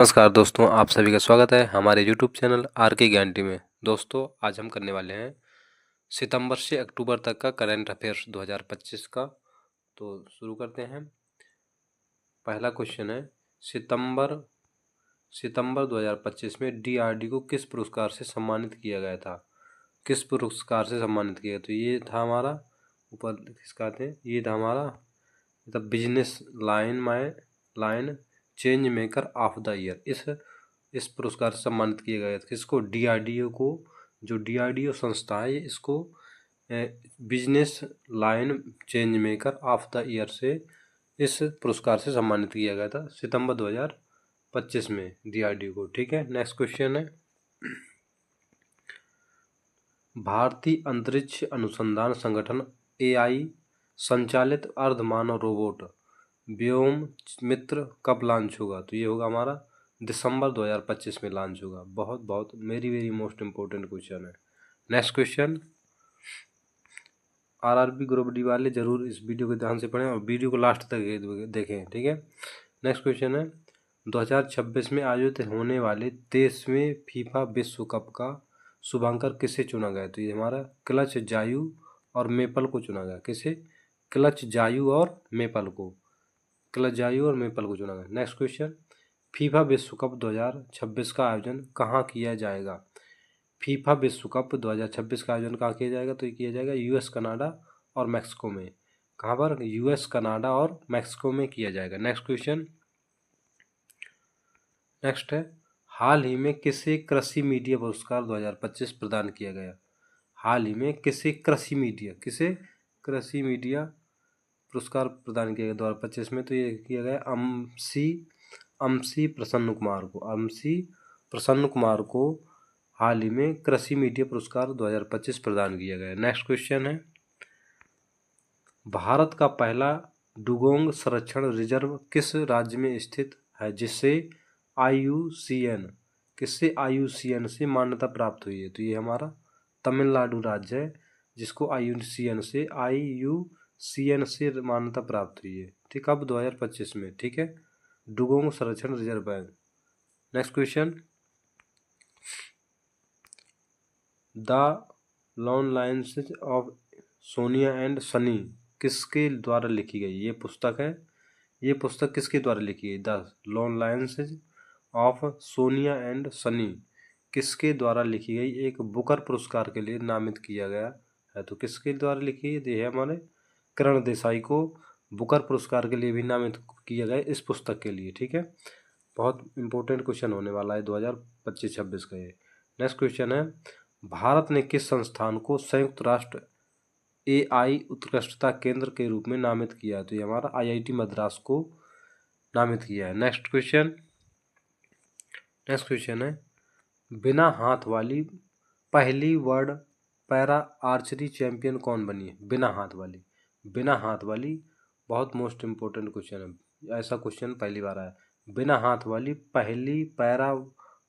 नमस्कार दोस्तों, आप सभी का स्वागत है हमारे YouTube चैनल आर के ज्ञान टी में। दोस्तों, आज हम करने वाले हैं सितंबर से अक्टूबर तक का करंट अफेयर्स 2025 का। तो शुरू करते हैं। पहला क्वेश्चन है, सितंबर 2025 में DRDO को किस पुरस्कार से सम्मानित किया गया था? किस पुरस्कार से सम्मानित किया गया? तो ये था हमारा, ऊपर किसका थे, ये था हमारा business line change maker of the year. इस पुरस्कार से सम्मानित किया गया था किसको? DRDO को। जो DRDO संस्था है इसको business line change maker of the year से इस पुरस्कार से सम्मानित किया गया था सितंबर 2025 में DRDO को। ठीक है, नेक्स्ट क्वेश्चन है, भारतीय अंतरिक्ष अनुसंधान संगठन AI संचालित अर्धमानव रोबोट व्योम मित्र कब लॉन्च होगा? तो ये होगा हमारा दिसंबर 2025 में लॉन्च होगा। बहुत बहुत वेरी मोस्ट इम्पोर्टेंट क्वेश्चन है। Next question, RRB group D वाले जरूर इस वीडियो को ध्यान से पढ़ें और वीडियो को लास्ट तक देखें। ठीक है, नेक्स्ट क्वेश्चन है, 2026 में आयोजित होने वाले 23वें फीफा विश्व कप का शुभांकर किसे चुना गया? तो ये हमारा क्लच जायू और मेपल को चुना गया। किसे? क्लच जायू और मेपल को चुना गया। नेक्स्ट क्वेश्चन, फीफा विश्व कप 2026 का आयोजन कहाँ किया जाएगा? फीफा विश्व कप 2026 का आयोजन कहाँ किया जाएगा? तो ये किया जाएगा US, कनाडा और मैक्सिको में। कहाँ पर? US, कनाडा और मैक्सिको में किया जाएगा। नेक्स्ट क्वेश्चन, नेक्स्ट है, हाल ही में किसे कृषि मीडिया पुरस्कार 2025 प्रदान किया गया? हाल ही में किसे कृषि मीडिया पुरस्कार प्रदान किया गया 2025 में? तो ये किया गया अमसी प्रसन्न कुमार को हाल ही में कृषि मीडिया पुरस्कार 2025 प्रदान किया गया। नेक्स्ट क्वेश्चन है, भारत का पहला डुगोंग संरक्षण रिजर्व किस राज्य में स्थित है जिससे IUCN से मान्यता प्राप्त हुई है? तो ये हमारा तमिलनाडु राज्य है जिसको IUCN से मान्यता प्राप्त हुई है। ठीक, अब 2025 में। ठीक है, डुगोंग संरक्षण reserve bank. Next question, the long lines of Sonia and Sunny किसके द्वारा लिखी गई? ये पुस्तक किसके द्वारा लिखी गई? The long lines of Sonia and Sunny किसके द्वारा लिखी गई? एक बुकर पुरस्कार के लिए नामित किया गया है। तो किसके द्वारा लिखी गई? ये है हमारे करण देसाई को बुकर पुरस्कार के लिए भी नामित किया गया इस पुस्तक के लिए। ठीक है, बहुत इंपॉर्टेंट क्वेश्चन होने वाला है 2025-26 का ये। नेक्स्ट क्वेश्चन है, भारत ने किस संस्थान को संयुक्त राष्ट्र AI उत्कृष्टता केंद्र के रूप में नामित किया है? तो ये हमारा IIT मद्रास को नामित किया है। नेक्स्ट क्वेश्चन है, बिना हाथ वाली पहली वर्ल्ड पैरा आर्चरी चैंपियन कौन बनी है? बिना हाथ वाली बहुत मोस्ट इम्पोर्टेंट क्वेश्चन है। ऐसा क्वेश्चन पहली बार आया। बिना हाथ वाली पहली पैरा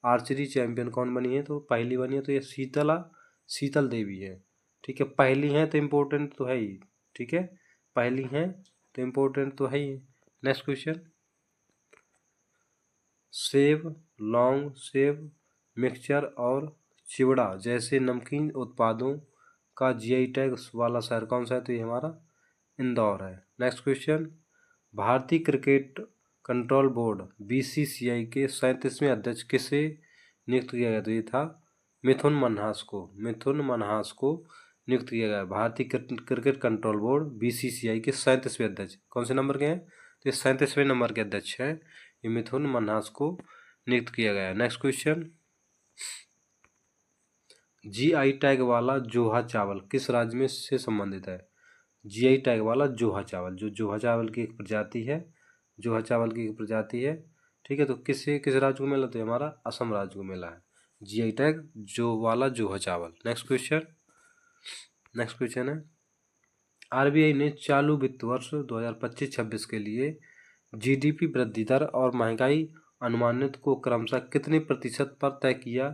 आर्चरी चैंपियन कौन बनी है? तो पहली बनी है तो ये शीतल देवी है। ठीक है, पहली है तो इम्पोर्टेंट तो है ही। ठीक है, पहली है तो इम्पोर्टेंट तो है ही। नेक्स्ट क्वेश्चन, सेब, लॉन्ग सेब, मिक्सचर और चिवड़ा जैसे नमकीन उत्पादों का GI टैग वाला शहर कौन सा है? तो ये हमारा इंदौर है। नेक्स्ट क्वेश्चन, भारतीय क्रिकेट कंट्रोल बोर्ड BCCI के 37वें अध्यक्ष किसे नियुक्त किया गया? तो ये था मिथुन मन्हास को नियुक्त किया गया। भारतीय क्रिकेट कंट्रोल बोर्ड BCCI के 37वें अध्यक्ष कौन से नंबर के हैं? तो ये 37वें नंबर के अध्यक्ष हैं, ये मिथुन मन्हास को नियुक्त किया गया। नेक्स्ट क्वेश्चन, GI टैग वाला जोहा चावल किस राज्य में से संबंधित है? GI टैग वाला जोहा चावल, जो जोहा चावल की एक प्रजाति है। ठीक है, तो किस राज्य को मिला? तो हमारा असम राज्य को मिला है GI टैग जोहा चावल। नेक्स्ट क्वेश्चन है, RBI ने चालू वित्त वर्ष 2025-26 के लिए GDP वृद्धि दर और महंगाई अनुमानित को क्रमशः कितने प्रतिशत पर तय किया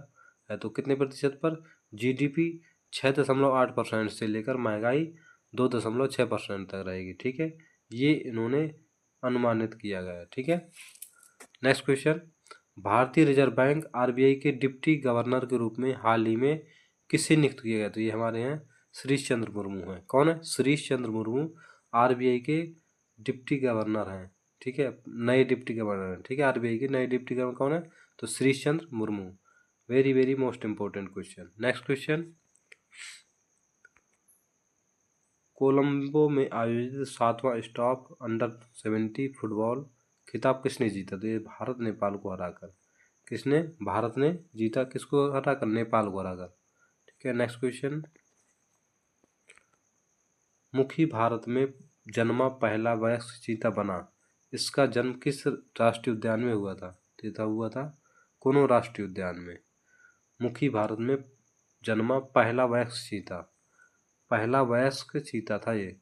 है? तो कितने प्रतिशत पर? GDP 6.8% से लेकर महंगाई 2.6% तक रहेगी। ठीक है, ये इन्होंने अनुमानित किया गया है। ठीक है, नेक्स्ट क्वेश्चन, भारतीय रिजर्व बैंक आरबीआई के डिप्टी गवर्नर के रूप में हाल ही में किसे नियुक्त किया गया? तो ये हमारे हैं श्रीश चंद्र मुर्मू हैं। कौन है? श्रीश चंद्र मुर्मू आरबीआई के डिप्टी गवर्नर हैं। ठीक है, नए डिप्टी गवर्नर हैं। ठीक है, आरबीआई के नए डिप्टी गवर्नर कौन है? तो Shrish Chandra Murmu. Very very most important question. Next question, Colombo में आयोजित 7वां स्टॉप अंडर-17 फुटबॉल खिताब किसने जीता? तो ये भारत नेपाल को हराकर। किसने? भारत ने जीता। किसको हराकर? नेपाल को हराकर। ठीक है, नेक्स्ट क्वेश्चन, मुखी भारत में जन्मा पहला वयस्क चीता बना, इसका जन्म किस राष्ट्रीय उद्यान में हुआ था? तो हुआ था कुनो राष्ट्रीय उद्यान में। मुखी भारत में जन्मा पहला वयस्क चीता, पहला वयस्क चीता था ये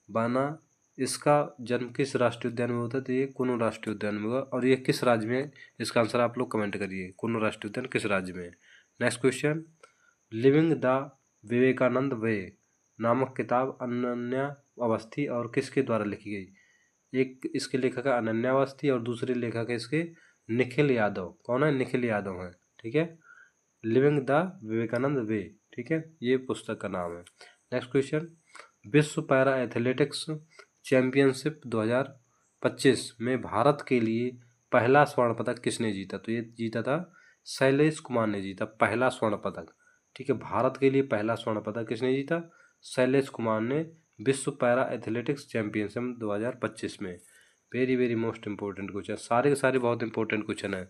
बना। इसका जन्म किस राष्ट्रीय उद्यान में हुआ था? तो ये कुनो राष्ट्रीय उद्यान में हुआ। और ये किस राज्य में है? इसका आंसर आप लोग कमेंट करिए, कुनो राष्ट्रीय उद्यान किस राज्य में है। Next question, living the Vivekananda way नामक किताब अनन्या अवस्थी और किसके द्वारा लिखी गई? एक इसके लेखक है अनन्या अवस्थी और दूसरे लेखक है इसके निखिल यादव। कौन है? निखिल यादव है। ठीक है, लिविंग द विवेकानंद वे। ठीक है, ये पुस्तक का नाम है। नेक्स्ट क्वेश्चन, विश्व पैरा एथलेटिक्स चैंपियनशिप 2025 में भारत के लिए पहला स्वर्ण पदक किसने जीता? तो ये जीता था शैलेश कुमार ने जीता पहला स्वर्ण पदक। ठीक है, भारत के लिए पहला स्वर्ण पदक किसने जीता? शैलेश कुमार ने विश्व पैरा एथलेटिक्स चैंपियनशिप 2025 में। Very very most important question, सारे के सारे बहुत इंपॉर्टेंट क्वेश्चन है।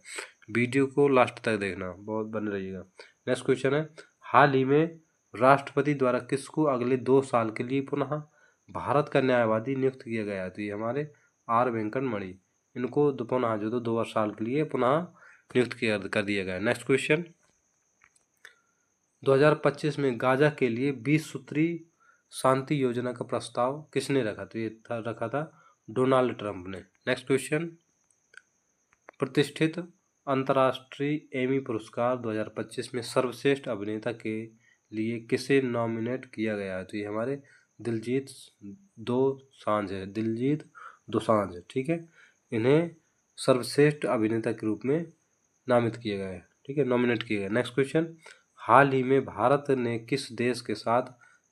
वीडियो को लास्ट तक देखना, बहुत बने रहिएगा। नेक्स्ट क्वेश्चन है, हाल ही में राष्ट्रपति द्वारा किसको अगले 2 साल के लिए पुनः भारत का न्यायवादी नियुक्त किया गया? तो ये हमारे आर वेंकट मणि, इनको पुनः जो 2 साल के लिए पुनः नियुक्त कर दिया गया। नेक्स्ट क्वेश्चन, 2025 में गाजा के लिए 20 सूत्री शांति योजना का प्रस्ताव किसने रखा? तो ये रखा था डोनाल्ड ट्रंप ने। नेक्स्ट क्वेश्चन, प्रतिष्ठित अंतर्राष्ट्रीय एमी पुरस्कार 2025 में सर्वश्रेष्ठ अभिनेता के लिए किसे नॉमिनेट किया गया है? तो ये हमारे दिलजीत दोसांझ है, दिलजीत दोसांझ। ठीक है, इन्हें सर्वश्रेष्ठ अभिनेता के रूप में नामित किया गया है। ठीक है, नॉमिनेट किया गया। नेक्स्ट क्वेश्चन, हाल ही में भारत ने किस देश के साथ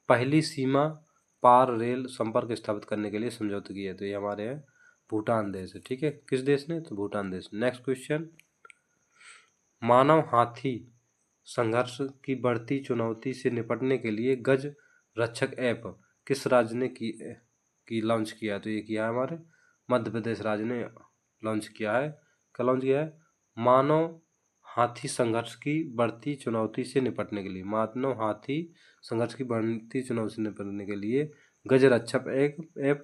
पहली सीमा पार रेल संपर्क स्थापित करने के लिए समझौता किया? तो ये हमारे हैं भूटान देश है। ठीक है, किस देश ने? तो भूटान देश। नेक्स्ट क्वेश्चन, मानव हाथी संघर्ष की बढ़ती चुनौती से निपटने के लिए गज रक्षक ऐप किस राज्य ने की लॉन्च किया? तो ये किया है हमारे मध्य प्रदेश राज्य ने लॉन्च किया है। क्या लॉन्च किया है? मानव हाथी संघर्ष की बढ़ती चुनौती से निपटने के लिए, मानव हाथी संघर्ष की बढ़ती चुनौती से निपटने के लिए गज रक्षक ऐप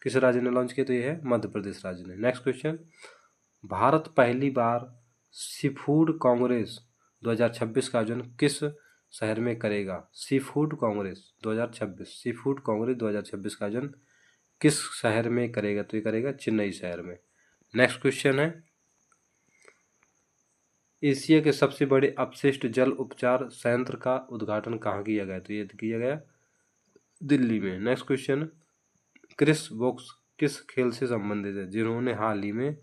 किस राज्य ने लॉन्च किया? तो ये है मध्य प्रदेश राज्य ने। नेक्स्ट क्वेश्चन, भारत पहली बार सी फूड कांग्रेस 2026 का आयोजन किस शहर में करेगा? Sea food Congress 2026, sea food Congress 2026 का आयोजन किस शहर में करेगा? तो ये करेगा चेन्नई शहर में। नेक्स्ट क्वेश्चन है, एशिया के सबसे बड़े अपशिष्ट जल उपचार संयंत्र का उद्घाटन कहाँ किया गया? तो ये किया गया दिल्ली में। नेक्स्ट क्वेश्चन, क्रिस वोक्स किस खेल से संबंधित है जिन्होंने हाल ही में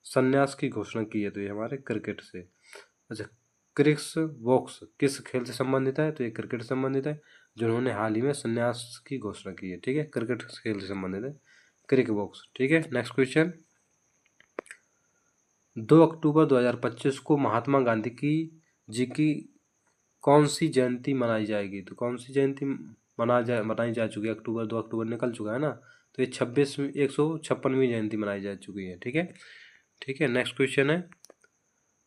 संन्यास की घोषणा की है? तो ये हमारे क्रिकेट से। अच्छा, क्रिस वोक्स किस खेल से संबंधित है? तो ये क्रिकेट से संबंधित है, जिन्होंने हाल ही में संन्यास की घोषणा की है। ठीक है, क्रिकेट खेल से संबंधित है क्रिक वोक्स। ठीक है, नेक्स्ट क्वेश्चन, 2 अक्टूबर 2025 को महात्मा गांधी जी की कौन सी जयंती मनाई जाएगी? तो कौन सी जयंती मनाई जा चुकी है? 2 अक्टूबर निकल चुका है ना, तो ये 156वीं जयंती मनाई जा चुकी है। ठीक है, ठीक है, नेक्स्ट क्वेश्चन है,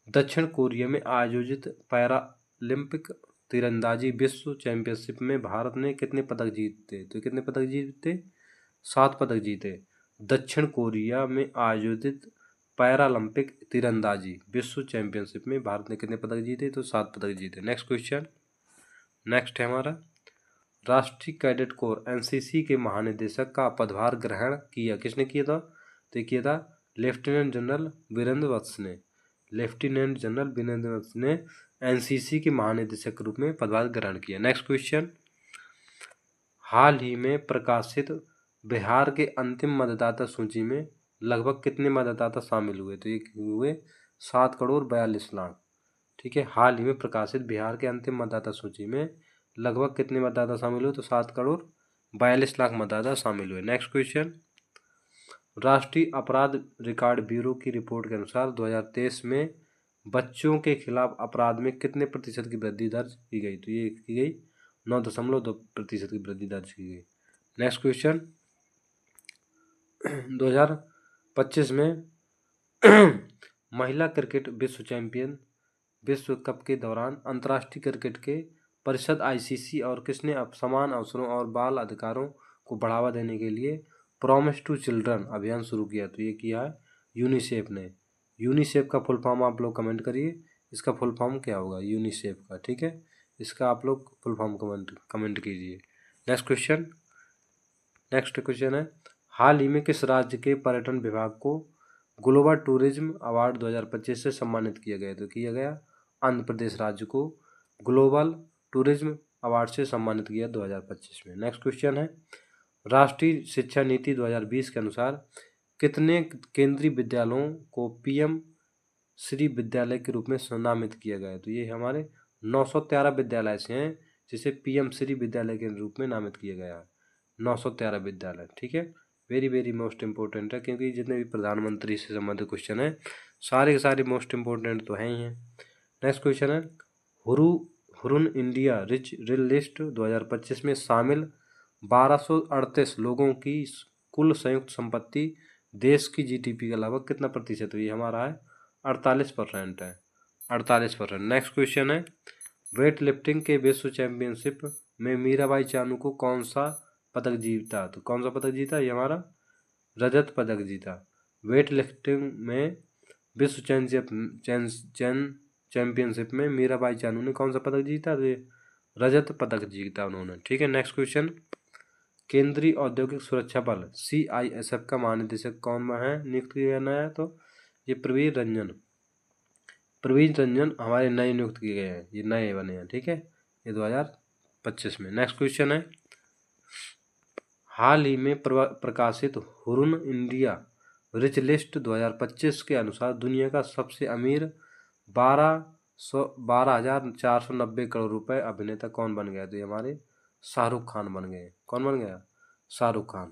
दक्षिण कोरिया में आयोजित पैरालंपिक तीरंदाजी विश्व चैंपियनशिप में भारत ने कितने पदक जीते? तो कितने पदक जीते? 7 पदक जीते। दक्षिण कोरिया में आयोजित पैरालंपिक तीरंदाजी विश्व चैंपियनशिप में भारत ने कितने पदक जीते? तो 7 पदक जीते। नेक्स्ट क्वेश्चन, नेक्स्ट है हमारा, राष्ट्रीय कैडेट कोर एनसीसी के महानिदेशक का पदभार ग्रहण किया किसने किया था? तो किया था लेफ्टिनेंट जनरल वीरेंद्र वत्स ने। लेफ्टिनेंट जनरल वीरेंद्र वत्स ने एनसीसी के महानिदेशक के रूप में पदभार ग्रहण किया। नेक्स्ट क्वेश्चन, हाल ही में प्रकाशित बिहार के अंतिम मतदाता सूची में लगभग कितने मतदाता शामिल हुए? तो ये हुए 7,42,00,000। ठीक है, हाल ही में प्रकाशित बिहार के अंतिम मतदाता सूची में लगभग कितने मतदाता शामिल हुए? तो 7,42,00,000 मतदाता शामिल हुए। नेक्स्ट क्वेश्चन, राष्ट्रीय अपराध रिकॉर्ड ब्यूरो की रिपोर्ट के अनुसार 2023 में बच्चों के खिलाफ अपराध में कितने प्रतिशत की वृद्धि दर्ज की गई? तो ये की गई 9.2% की वृद्धि दर्ज की गई। नेक्स्ट क्वेश्चन, 2025 में महिला क्रिकेट विश्व कप के दौरान अंतर्राष्ट्रीय क्रिकेट के परिषद ICC और किसने समान अवसरों और बाल अधिकारों को बढ़ावा देने के लिए प्रॉमिस टू चिल्ड्रन अभियान शुरू किया? तो ये किया है यूनिसेफ ने। यूनिसेफ का फुल फॉर्म आप लोग कमेंट करिए, इसका फुल फॉर्म क्या होगा यूनिसेफ का। ठीक है, इसका आप लोग फुल फॉर्म कमेंट कीजिए। नेक्स्ट क्वेश्चन है, हाल ही में किस राज्य के पर्यटन विभाग को ग्लोबल टूरिज्म अवार्ड 2025 से सम्मानित किया गया? तो किया गया आंध्र प्रदेश राज्य को ग्लोबल टूरिज्म अवार्ड से सम्मानित किया 2025 में। नेक्स्ट क्वेश्चन है, राष्ट्रीय शिक्षा नीति 2020 के अनुसार कितने केंद्रीय विद्यालयों को PM श्री विद्यालय के रूप में नामित किया गया है? तो ये हमारे 913 विद्यालय से हैं जिसे PM श्री विद्यालय के रूप में नामित किया गया है, 913 विद्यालय। ठीक है, वेरी मोस्ट इम्पोर्टेंट है, क्योंकि जितने भी प्रधानमंत्री से संबंधित क्वेश्चन है सारे के सारे मोस्ट इम्पोर्टेंट तो हैं ही हैं। नेक्स्ट क्वेश्चन है, हुरुन इंडिया रिच लिस्ट 2025 में शामिल 1238 लोगों की कुल संयुक्त संपत्ति देश की GDP का लगभग कितना प्रतिशत? ये हमारा है 48% है, 48%। नेक्स्ट क्वेश्चन है, वेट लिफ्टिंग के विश्व चैंपियनशिप में मीराबाई चानू को कौन सा पदक जीता? तो कौन सा पदक जीता? ये हमारा रजत पदक जीता। वेट लिफ्टिंग में विश्व चैंपियनशिप में मीराबाई चानू ने कौन सा पदक जीता? तो रजत पदक जीता उन्होंने। ठीक है, नेक्स्ट क्वेश्चन, केंद्रीय औद्योगिक सुरक्षा बल CISF का महानिदेशक कौन है नियुक्त किया गया है? तो ये प्रवीण रंजन हमारे नए नियुक्त किए गए हैं, ये नए बने हैं। ठीक है, ये 2025 में। नेक्स्ट क्वेश्चन है, हाल ही में प्रकाशित हुरुन इंडिया रिच लिस्ट 2025 के अनुसार दुनिया का सबसे अमीर 12,490 करोड़ रुपए अभिनेता कौन बन गया? तो ये हमारे शाहरुख खान बन गए। कौन बन गया? शाहरुख खान।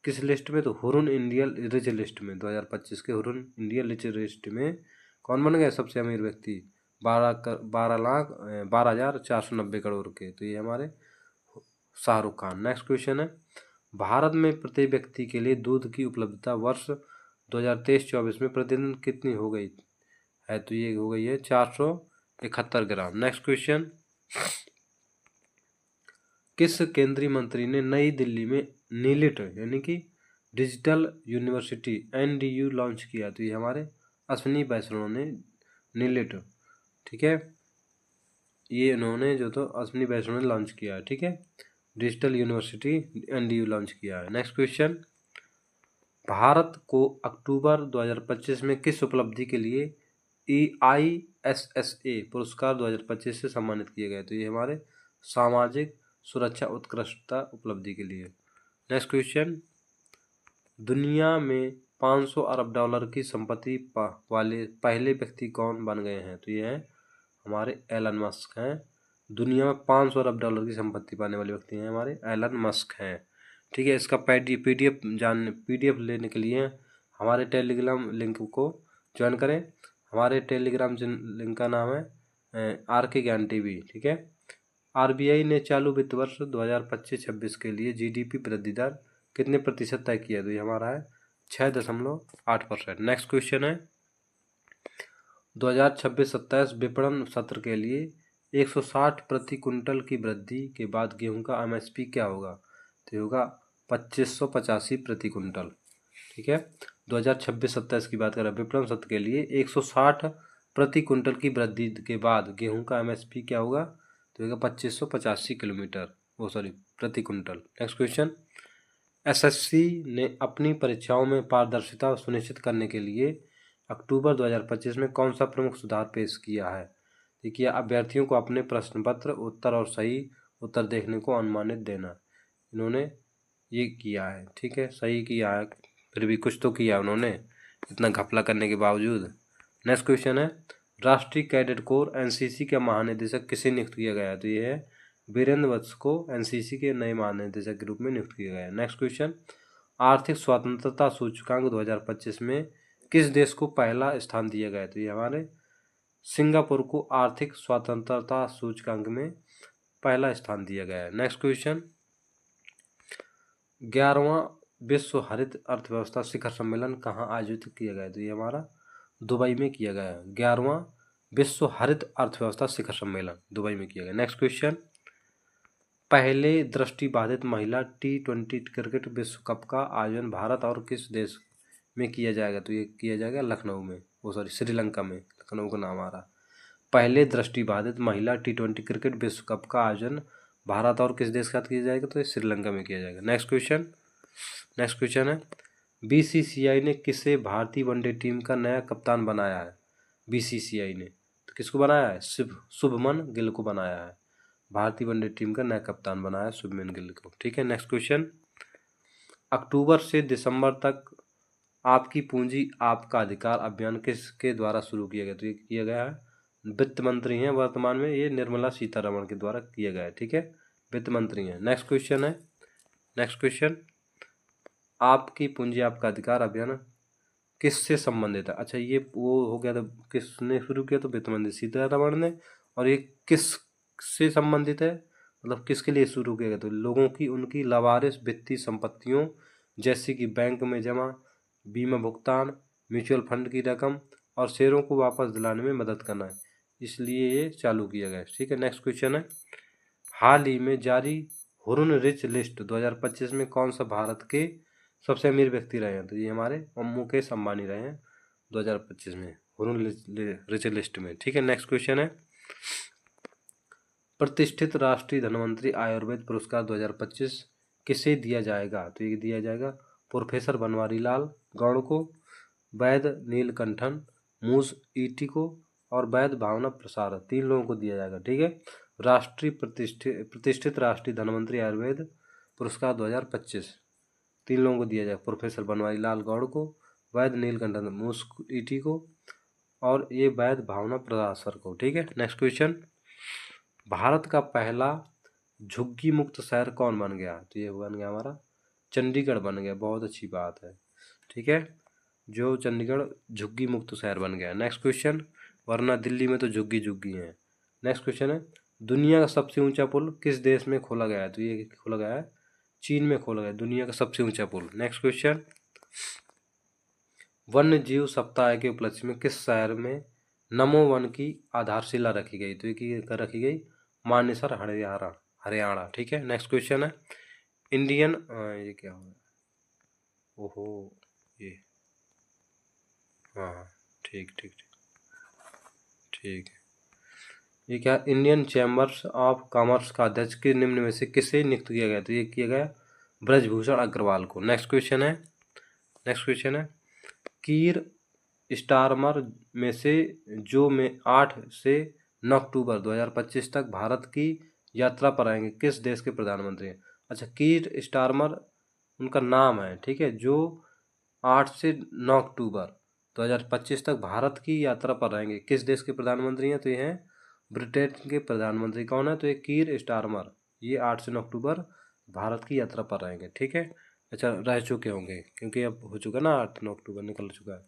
किस लिस्ट में? तो हुरुन इंडिया रिच लिस्ट में, 2025 के हुरुन इंडिया रिच लिस्ट में कौन बन गया सबसे अमीर व्यक्ति? 12,490 करोड़ के, तो ये हमारे शाहरुख खान। नेक्स्ट क्वेश्चन है, भारत में प्रति व्यक्ति के लिए दूध की उपलब्धता वर्ष 2023-24 में प्रतिदिन कितनी हो गई है? तो ये हो गई है 471 ग्राम। नेक्स्ट क्वेश्चन, किस केंद्रीय मंत्री ने नई दिल्ली में नीलिट यानी कि डिजिटल यूनिवर्सिटी NDU लॉन्च किया? तो ये हमारे अश्विनी वैष्णव ने नीलिट। ठीक है, ये इन्होंने जो तो अश्विनी वैष्णव ने लॉन्च किया है। ठीक है, डिजिटल यूनिवर्सिटी NDU लॉन्च किया है। नेक्स्ट क्वेश्चन, भारत को अक्टूबर 2025 में किस उपलब्धि के लिए EISSA पुरस्कार 2025 से सम्मानित किए गए? तो ये हमारे सामाजिक सुरक्षा उत्कृष्टता उपलब्धि के लिए। नेक्स्ट क्वेश्चन, दुनिया में 500 अरब डॉलर की संपत्ति वाले पहले व्यक्ति कौन बन गए हैं? तो ये हैं हमारे एलन मस्क हैं। दुनिया में 500 अरब डॉलर की संपत्ति पाने वाले व्यक्ति हैं हमारे एलन मस्क हैं। ठीक है, इसका PDF लेने के लिए हमारे टेलीग्राम लिंक को ज्वाइन करें। हमारे टेलीग्राम लिंक का नाम है RK ज्ञान TV। ठीक है, RBI ने चालू वित्त वर्ष 2025-26 के लिए GDP वृद्धि दर कितने प्रतिशत तय किया? तो ये हमारा है 6.8%। नेक्स्ट क्वेश्चन है, 2026-27 विपणन सत्र के लिए 160 प्रति कुंटल की वृद्धि के बाद गेहूं का MSP क्या होगा? तो होगा 2585 प्रति कुंटल। ठीक है, 2026-27 की बात करें विपणन सत्र के लिए 160 प्रति कुंटल की वृद्धि के बाद गेहूं का MSP क्या होगा? तो होगा 2585 प्रति कुंटल। नेक्स्ट क्वेश्चन, SSC ने अपनी परीक्षाओं में पारदर्शिता सुनिश्चित करने के लिए अक्टूबर 2025 में कौन सा प्रमुख सुधार पेश किया है? देखिए, अभ्यर्थियों को अपने प्रश्न पत्र उत्तर और सही उत्तर देखने को अनुमानित देना, इन्होंने ये किया है। ठीक है, सही किया है, फिर भी कुछ तो किया उन्होंने इतना घपला करने के बावजूद। नेक्स्ट क्वेश्चन है राष्ट्रीय कैडेट कोर एनसीसी के महानिदेशक किसे नियुक्त किया गया है? तो ये है वीरेंद्र वत्स को एनसीसी के नए महानिदेशक के रूप में नियुक्त किया गया है। नेक्स्ट क्वेश्चन आर्थिक स्वतंत्रता सूचकांक 2025 में किस देश को पहला स्थान दिया गया है? तो ये हमारे सिंगापुर को आर्थिक स्वतंत्रता सूचकांक में पहला स्थान दिया गया है। नेक्स्ट क्वेश्चन 11वां विश्व हरित अर्थव्यवस्था शिखर सम्मेलन कहाँ आयोजित किया गया है? तो ये हमारा दुबई में किया गया है। 11वां विश्व हरित अर्थव्यवस्था शिखर सम्मेलन दुबई में किया गया। नेक्स्ट क्वेश्चन पहले दृष्टिबाधित महिला T20 क्रिकेट विश्व कप का आयोजन भारत और किस देश में किया जाएगा? तो ये किया जाएगा लखनऊ में, श्रीलंका में, लखनऊ का नाम आ रहा। पहले दृष्टिबाधित महिला T20 क्रिकेट विश्व कप का आयोजन भारत और किस देश के साथ किया जाएगा? तो ये श्रीलंका में किया जाएगा। नेक्स्ट क्वेश्चन है बीसीसीआई ने किसे भारतीय वनडे टीम का नया कप्तान बनाया है? बीसीसीआई ने तो किसको बनाया है? शुभमन गिल को बनाया है। भारतीय वनडे टीम का नया कप्तान बनाया शुभमन गिल को। ठीक है। नेक्स्ट क्वेश्चन अक्टूबर से दिसंबर तक आपकी पूंजी आपका अधिकार अभियान किसके द्वारा शुरू किया गया? तो ये किया गया है वित्त मंत्री हैं वर्तमान में, ये निर्मला सीतारमण के द्वारा किया गया है। ठीक है, वित्त मंत्री हैं। नेक्स्ट क्वेश्चन आपकी पूंजी आपका अधिकार अभियान किससे संबंधित है? अच्छा, ये वो हो गया, तो किसने शुरू किया? तो वित्त मंत्री सीतारमण ने। और ये किस से संबंधित है, मतलब किसके लिए शुरू किया गया? तो लोगों की उनकी लावारिस वित्तीय संपत्तियों जैसे कि बैंक में जमा, बीमा भुगतान, म्यूचुअल फंड की रकम और शेयरों को वापस दिलाने में मदद करना है, इसलिए ये चालू किया गया है। ठीक है। नेक्स्ट क्वेश्चन है हाल ही में जारी हुरुन रिच लिस्ट 2025 में कौन सा भारत के सबसे अमीर व्यक्ति रहे हैं? तो ये हमारे मुकेश अंबानी रहे हैं 2025 में हुरुन रिच लिस्ट में। ठीक है। नेक्स्ट क्वेश्चन है प्रतिष्ठित राष्ट्रीय धनवंतरी आयुर्वेद पुरस्कार 2025 किसे दिया जाएगा? तो ये दिया जाएगा प्रोफेसर बनवारी लाल गौड़ को, वैद्य नीलकंठन मूस ईटी को और वैद्य भावना प्रसाद, 3 लोगों को दिया जाएगा। ठीक है। राष्ट्रीय प्रतिष्ठित राष्ट्रीय धनवंतरी आयुर्वेद पुरस्कार 2025 3 लोगों को दिया जाएगा, प्रोफेसर बनवारी लाल गौड़ को, वैद्य नीलकंठन मूस ईटी को और ये वैद्य भावना प्रसाद सर को। ठीक है। नेक्स्ट क्वेश्चन भारत का पहला झुग्गी मुक्त शहर कौन बन गया? तो ये बन गया हमारा चंडीगढ़ बन गया। बहुत अच्छी बात है। ठीक है, जो चंडीगढ़ झुग्गी मुक्त शहर बन गया। नेक्स्ट क्वेश्चन वरना दिल्ली में तो झुग्गी झुग्गी हैं। नेक्स्ट क्वेश्चन है दुनिया का सबसे ऊंचा पुल किस देश में खोला गया है? तो ये खोला गया है चीन में खोला गया दुनिया का सबसे ऊंचा पुल। नेक्स्ट क्वेश्चन वन्य जीव सप्ताह के उपलक्ष्य में किस शहर में नमो वन की आधारशिला रखी गई? तो ये रखी गई मानेसर हरियाणा। ठीक है। नेक्स्ट क्वेश्चन है इंडियन ये क्या हो, ओहो ये हाँ ठीक ठीक ठीक ठीक है, ये क्या इंडियन चैम्बर्स ऑफ कॉमर्स का अध्यक्ष के निम्न में से किसे नियुक्त किया गया? तो ये किया गया ब्रजभूषण अग्रवाल को। नेक्स्ट क्वेश्चन है कीर स्टारमर में से जो में 8 से 9 अक्टूबर 2025 तक भारत की यात्रा पर आएंगे किस देश के प्रधानमंत्री हैं? अच्छा, कीर स्टारमर उनका नाम है। ठीक है, जो 8 से 9 अक्टूबर 2025 तक भारत की यात्रा पर रहेंगे किस देश के प्रधानमंत्री हैं? तो ये हैं ब्रिटेन के प्रधानमंत्री। कौन है? तो ये कीर स्टारमर, ये 8 से 9 अक्टूबर भारत की यात्रा पर रहेंगे। ठीक है। अच्छा, रह चुके होंगे क्योंकि अब हो चुका ना, 8-9 अक्टूबर निकल चुका है।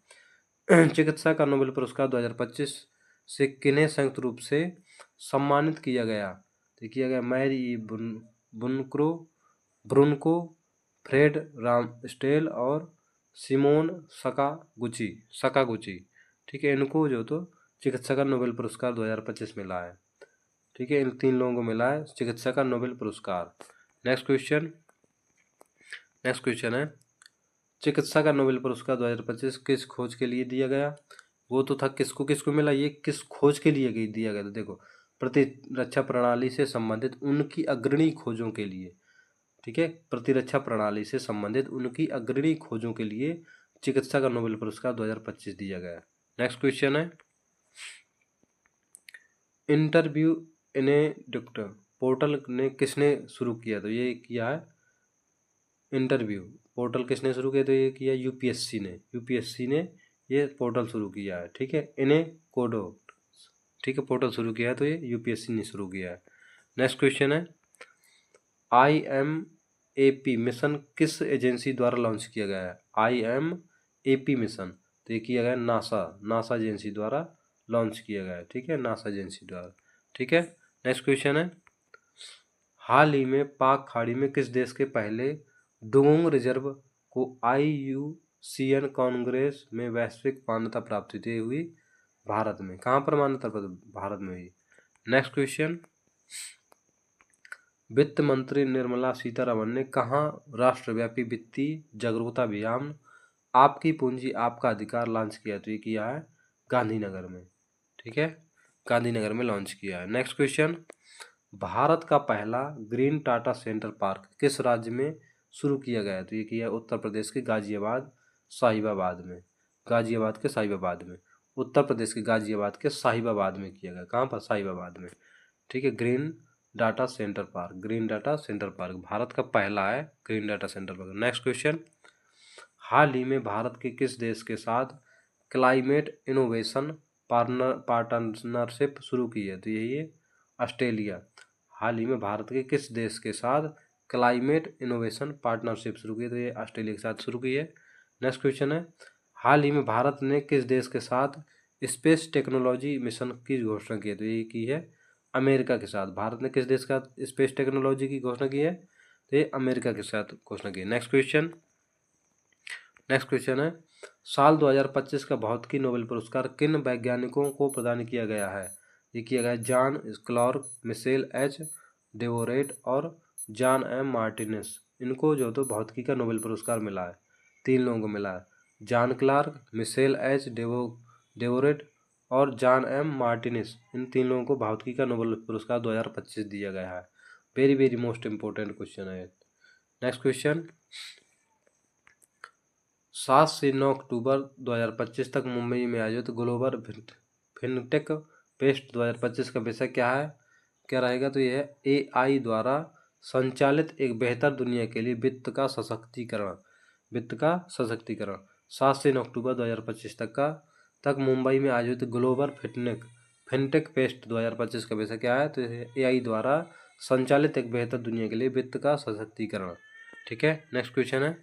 चिकित्सा का नोबेल पुरस्कार 2025 से किन्हें संयुक्त रूप से सम्मानित किया गया? तो किया गया मैरी ब्रुनको, फ्रेड रामस्टेल और सिमोन सकागुची। ठीक है, इनको जो तो चिकित्सा का नोबेल पुरस्कार 2025 मिला है। ठीक है, इन 3 लोगों को मिला है चिकित्सा का नोबेल पुरस्कार। नेक्स्ट क्वेश्चन है चिकित्सा का नोबेल पुरस्कार 2025 किस खोज के लिए दिया गया? वो तो था किसको मिला, ये किस खोज के लिए दिया गया? तो देखो प्रतिरक्षा प्रणाली से संबंधित उनकी अग्रणी खोजों के लिए। ठीक है, प्रतिरक्षा प्रणाली से संबंधित उनकी अग्रणी खोजों के लिए चिकित्सा का नोबेल पुरस्कार 2025 दिया गया। नेक्स्ट क्वेश्चन है interview in A doctor portal ने किसने शुरू किया? तो ये किया है इंटरव्यू पोर्टल किसने शुरू किया? तो ये किया यूपीएससी ने ये पोर्टल शुरू किया है, ठीक है, इन्हें कोडो, ठीक है, पोर्टल शुरू किया है, तो ये यूपीएससी ने शुरू किया है। नेक्स्ट क्वेश्चन है, IMAP मिशन किस एजेंसी द्वारा लॉन्च किया गया है? IMAP मिशन, तो ये किया गया नासा एजेंसी द्वारा लॉन्च किया गया है, ठीक है, नासा एजेंसी द्वारा, ठीक है। नेक्स्ट क्वेश्चन है, हाल ही में पाक खाड़ी में किस देश के पहले डुगोंग रिजर्व को IUCN कांग्रेस में वैश्विक मान्यता प्राप्त हुई? भारत में। कहाँ पर मान्यता प्राप्त? भारत में हुई। नेक्स्ट क्वेश्चन, वित्त मंत्री निर्मला सीतारमण ने कहाँ राष्ट्रव्यापी वित्तीय जागरूकता अभियान आपकी पूंजी आपका अधिकार लॉन्च किया? तो ये किया है गांधीनगर में, ठीक है, गांधीनगर में लॉन्च किया है। नेक्स्ट क्वेश्चन, भारत का पहला ग्रीन टाटा सेंटर पार्क किस राज्य में शुरू किया गया? तो ये किया उत्तर प्रदेश के गाजियाबाद साहिबाबाद में, गाजियाबाद के साहिबाबाद में, उत्तर प्रदेश के गाजियाबाद के साहिबाबाद में किया गया। कहाँ पर? साहिबाबाद में, ठीक है। Green data centre park, green data centre park Bharat का पहला है green data centre park. Next question, हाल ही में भारत के किस देश के साथ क्लाइमेट इनोवेशन पार्टनरशिप शुरू की है? तो यही है ऑस्ट्रेलिया। हाल ही में भारत के किस देश के साथ क्लाइमेट इनोवेशन पार्टनरशिप शुरू की है? तो ये ऑस्ट्रेलिया के साथ शुरू की है। नेक्स्ट क्वेश्चन है, हाल ही में भारत ने किस देश के साथ स्पेस टेक्नोलॉजी मिशन की घोषणा की है? तो ये की है अमेरिका के साथ। भारत ने किस देश का स्पेस टेक्नोलॉजी की घोषणा की है? तो ये अमेरिका के साथ घोषणा की है। नेक्स्ट क्वेश्चन है, साल 2025 का भौतिकी नोबेल पुरस्कार किन वैज्ञानिकों को प्रदान किया गया है? ये किया गया जॉन क्लार्क, मिशेल एच डेवोरेट और जॉन एम मार्टिनेस। इनको जो तो भौतिकी का नोबेल पुरस्कार मिला है, 3 लोगों को मिला है, जॉन क्लार्क, मिशेल एच डेवोरेट और जॉन एम मार्टिनेस। इन 3 लोगों को भौतिकी का नोबेल पुरस्कार 2025 दिया गया है। Very very most important question है। नेक्स्ट क्वेश्चन, 7 से 9 अक्टूबर 2025 तक मुंबई में आयोजित ग्लोबल फिनटेक फेस्ट 2025 का विषय क्या है, क्या रहेगा? तो यह है AI द्वारा संचालित एक बेहतर दुनिया के लिए वित्त का सशक्तिकरण, वित्त का सशक्तिकरण। 7 से 9 अक्टूबर 2025 तक मुंबई में आयोजित ग्लोबल फिनटेक फेस्ट 2025 का विषय क्या है? तो AI द्वारा संचालित एक बेहतर दुनिया के लिए वित्त का सशक्तिकरण, ठीक है। नेक्स्ट क्वेश्चन है,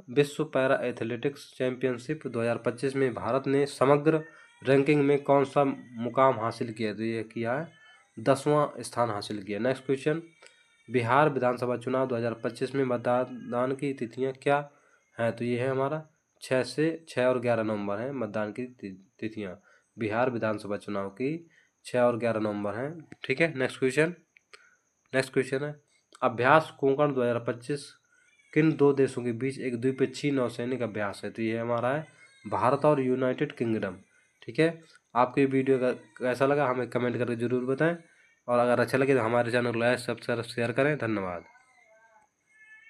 विश्व पैरा एथलेटिक्स चैंपियनशिप 2025 में भारत ने समग्र रैंकिंग में कौन सा मुकाम हासिल किया? तो ये किया है 10वां स्थान हासिल किया। नेक्स्ट क्वेश्चन, बिहार विधानसभा चुनाव 2025 में मतदान की तिथियां क्या हैं? तो ये है हमारा 6 और 11 नवंबर है मतदान की तिथियां। बिहार विधानसभा चुनाव की 6 और 11 नवंबर हैं, ठीक है। नेक्स्ट क्वेश्चन है, अभ्यास कोंकण 2025 किन 2 देशों के बीच एक द्विपक्षीय नौसैनिक अभ्यास है? तो ये हमारा है भारत और यूनाइटेड किंगडम, ठीक है। आपको ये वीडियो कैसा लगा हमें कमेंट करके ज़रूर बताएं, और अगर अच्छा लगे तो हमारे चैनल को लाइक सब्सक्राइब शेयर करें। धन्यवाद।